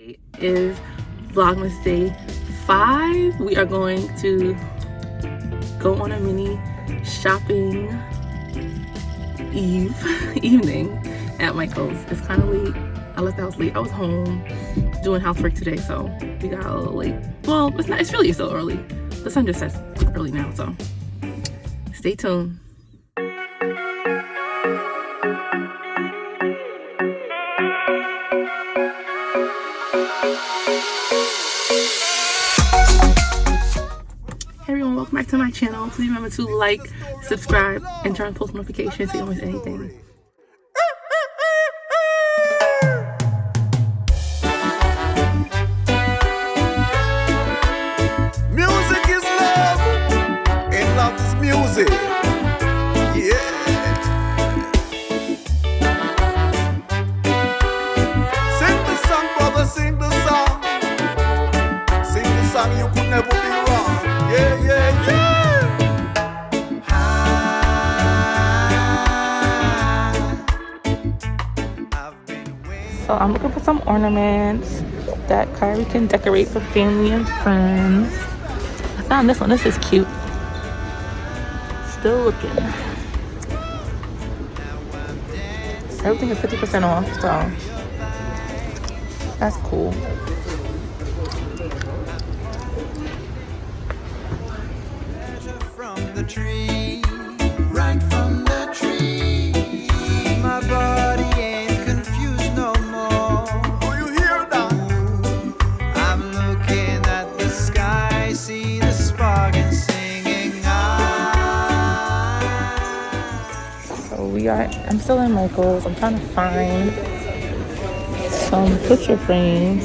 Today is Vlogmas Day 5. We are going to go on a mini shopping evening at Michael's. It's kind of late. I left the house late. I was home doing housework today, so we got a little late. Well, it's not. It's really still early. The sun just sets early now, so stay tuned. Hey everyone, welcome back to my channel. Please remember to like, subscribe, and turn on post notifications so you don't miss anything. Music is love, and love is music. Yeah. Sing the song, brother, sing the song. Sing the song, you could never be wrong. Yeah, yeah, yeah. So I'm looking for some ornaments that Kyrie can decorate for family and friends. I found this one. This is cute. Still looking. Everything is 50% off, so that's cool. From the tree, right from the tree. My body ain't confused no more. Do you hear that? I'm looking at the sky, see the spark and singing out. So I'm still in Michael's. I'm trying to find some picture frames.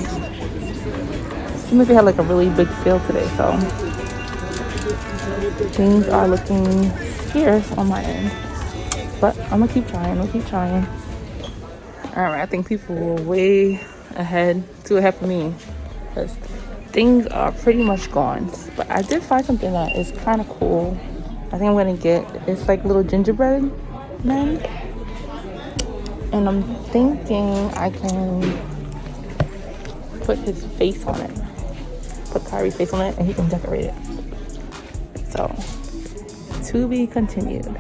Seems like they had like a really big sale today, so things are looking scarce on my end. But I'm gonna keep trying. Alright, I think people were way too ahead for me, because things are pretty much gone. But I did find something that is kind of cool. I think I'm gonna get, it's like little gingerbread men, and I'm thinking I can put his face on it, put Kyrie's face on it, and he can decorate it. So to be continued.